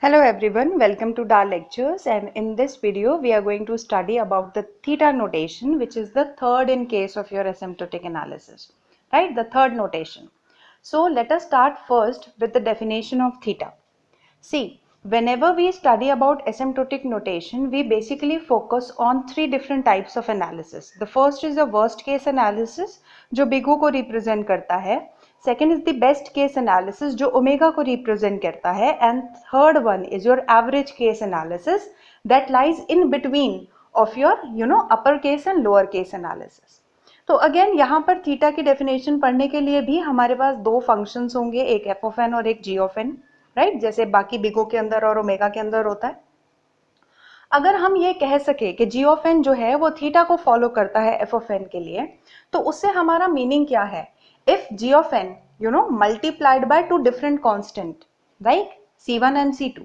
Hello everyone, welcome to DAR lectures, and in this video we are going to study about the theta notation, which is the third in case of your asymptotic analysis, right? The third notation. So let us start first with the definition of theta. See, whenever we study about asymptotic notation, we basically focus on three different types of analysis. The first is the worst case analysis, जो big O को represent करता है. Second is the best case analysis, जो omega को represent करता है. And third one is your average case analysis that lies in between of your, upper case and lower case analysis. तो again यहाँ पर थीटा की डेफिनेशन पढ़ने के लिए भी हमारे पास दो फंक्शंस होंगे, एक एफ ऑफ एन और एक जी ऑफ एन, राइट? जैसे बाकी बिगो के अंदर और ओमेगा के अंदर होता है. अगर हम ये कह सके कि जी ऑफ एन जो है वो थीटा को फॉलो करता है एफ ऑफ एन के लिए, तो उससे हमारा मीनिंग क्या है? If G of N multiplied by two different constant, right, C1 and C2,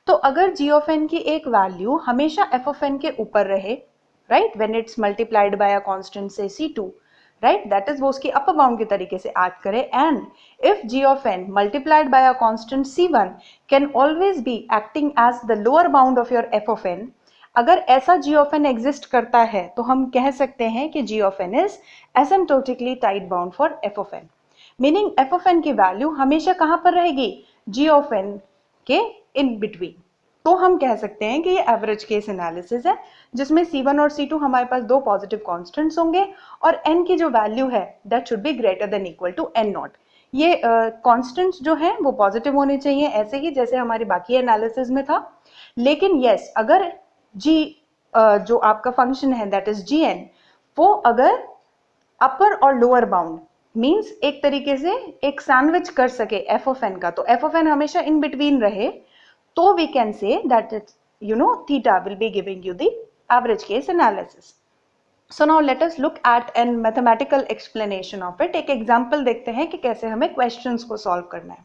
तो अगर जी ऑफ एन की एक वैल्यू हमेशा एफ ऑफ एन के ऊपर रहे, right, when it's multiplied by a constant से C2, राइट, दैट इज वो उसकी अपर बाउंड के तरीके से ऐड करे. And if G of N multiplied by a constant C1 can always be acting as the lower bound of your F of N, अगर ऐसा जी of N exist करता है तो हम कह सकते हैं कि G of n is asymptotically tight bound for F of n. Meaning F of n की वैल्यू हमेशा कहां पर रहेगी? जी ऑफ एन के इन बिटवीन. तो हम कह सकते हैं कि ये एवरेज केस एनालिसिस है, जिसमें C1 और C2 हमारे पास दो पॉजिटिव कांस्टेंट्स होंगे और n की जो वैल्यू है that should be greater than equal to n not. ये कांस्टेंट्स जो हैं वो पॉजिटिव होने चाहिए, ऐसे ही जैसे हमारी बाकी एनालिसिस में था. लेकिन यस, अगर g जो आपका फंक्शन है दैट इज gn, वो अगर अपर और लोअर बाउंड मीन्स एक तरीके से एक सैंडविच कर सके एफ ऑफ एन का, तो एफ ऑफ एन हमेशा इन बिटवीन रहे, तो we can say that it's, theta will be giving you the average case analysis. So now let us look at a mathematical explanation of it. एक example देखते हैं कि कैसे हमें questions को solve करना है,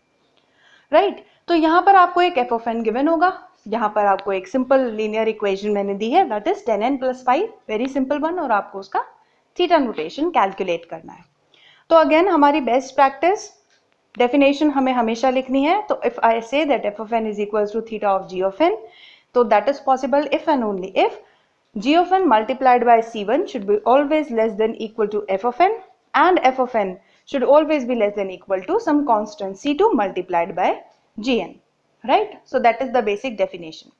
right? तो यहाँ पर आपको एक f of n given होगा, यहाँ पर आपको एक simple linear equation मैंने दी है, that is 10n plus 5, very simple one, और आपको उसका theta notation calculate करना है. तो again हमारी best practice डेफिनेशन हमें हमेशा लिखनी है. तो if I say that F of n is equals to theta of G of n, तो that is possible if and only if G of N multiplied by C1 should be always less than equal to F of n, and F of n should always be less than equal to some constant C2 multiplied by Gn, right? So that is the basic definition.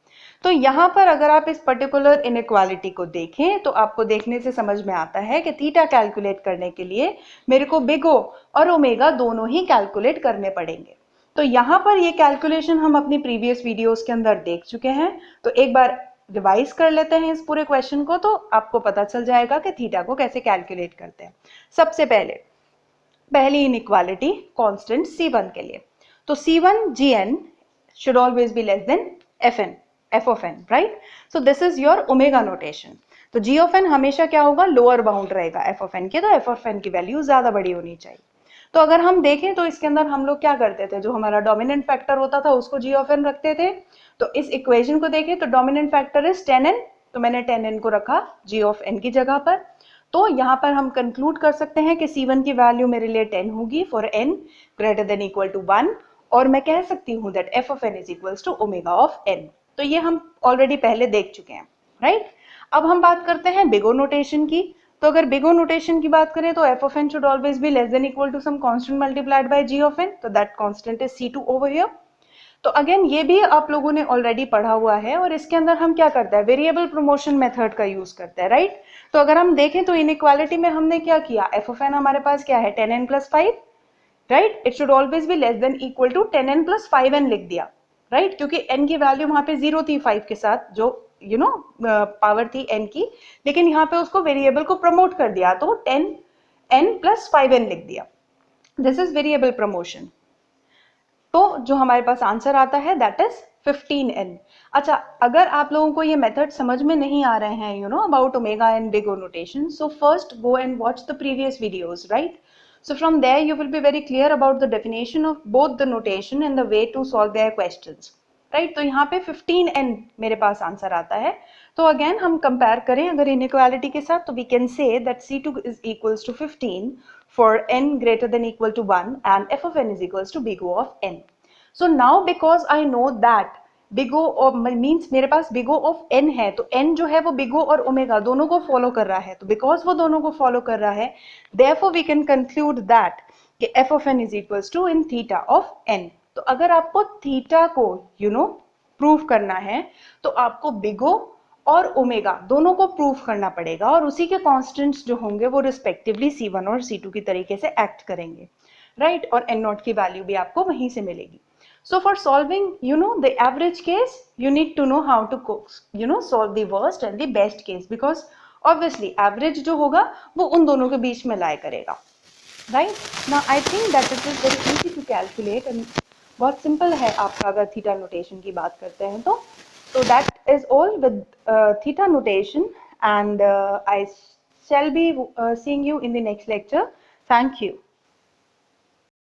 तो यहाँ पर अगर आप इस particular inequality को देखें तो आपको देखने से समझ में आता है कि थीटा कैलकुलेट करने के लिए मेरे को बिग ओ और ओमेगा दोनों ही कैलकुलेट करने पड़ेंगे. तो यहाँ पर ये कैलकुलेशन हम अपनी प्रीवियस वीडियोस के अंदर देख चुके हैं, तो एक बार रिवाइज कर लेते हैं इस पूरे क्वेश्चन को, तो आपको पता चल जाएगा कि थीटा को कैसे कैलकुलेट करते हैं. सबसे पहली इनइक्वालिटी कांस्टेंट C1 के लिए, तो C1 Gn should always be less than Fn, f of n, right? So this is your omega notation. तो g of n हमेशा क्या होगा? लोअर बाउंड रहेगा f of n के, तो f of n की वैल्यू ज्यादा बड़ी होनी चाहिए. तो अगर हम देखें तो इसके अंदर हम लोग क्या करते थे, जो हमारा डोमिनेंट फैक्टर होता था उसको g of n रखते थे. तो इस इक्वेशन को देखें तो डोमिनेंट फैक्टर इज 10n, तो मैंने 10n को रखा g of n की जगह पर. तो यहाँ पर हम कंक्लूड कर सकते हैं कि C1 की वैल्यू मेरे लिए 10 होगी for n greater than equal to 1, और मैं कह सकती हूँ that f of n is equals to omega of n. तो ये हम ऑलरेडी पहले देख चुके हैं, राइट? अब हम बात करते हैं बिग ओ नोटेशन की. तो अगर बिग ओ नोटेशन की बात करें तो f of n should always be less than equal to some constant multiplied by g of n, तो that constant is C2 over here. तो अगेन ये भी आप लोगों ने ऑलरेडी पढ़ा हुआ है, और इसके अंदर हम क्या करते हैं? वेरिएबल प्रोमोशन मेथड का यूज करते हैं, राइट? तो अगर हम देखें तो इनइक्वालिटी में हमने क्या किया, f of n हमारे पास क्या है? 10n plus 5, right? It should always be less than equal to 10n plus 5n लिख दिया, राइट? क्योंकि n की वैल्यू वहां पे 0 थी 5 के साथ, जो पावर थी n की, लेकिन यहाँ पे उसको वेरिएबल को प्रमोट कर दिया तो 10n plus 5n लिख दिया. This is variable promotion. तो जो हमारे पास आंसर आता है दैट इज 15n. अच्छा, अगर आप लोगों को ये मेथड समझ में नहीं आ रहे हैं about omega and big O notation, so first go and watch the previous videos, right? So from there you will be very clear about the definition of both the notation and the way to solve their questions, right? तो यहाँ पे 15n मेरे पास answer आता है. तो again हम compare करें अगर इनइक्वालिटी के साथ, तो we can say that C2 is equals to 15 for n greater than equal to 1 and f of n is equals to big O of n. So now because I know that big O और means मेरे पास big O of n है, तो N जो है वो big O और omega दोनों को फॉलो कर रहा है, तो बिकॉज वो दोनों को फॉलो कर रहा है, therefore we can conclude that कि F of n is equals to in theta of n. तो अगर आपको थीटा को प्रूफ करना है तो आपको बिग ओ और ओमेगा दोनों को प्रूफ करना पड़ेगा, और उसी के कॉन्स्टेंट्स जो होंगे वो रिस्पेक्टिवली C1 और C2 की तरीके से एक्ट करेंगे, राइट, और एन नॉट की वैल्यू भी आपको वहीं से मिलेगी। So for solving, the average case, you need to know how to solve the worst and the best case, because obviously average जो होगा वो उन दोनों के बीच में lie करेगा, right? Now I think that it is very easy to calculate and बहुत simple है आपका अगर theta notation की बात करते हैं तो. So that is all with theta notation, and I shall be seeing you in the next lecture. Thank you.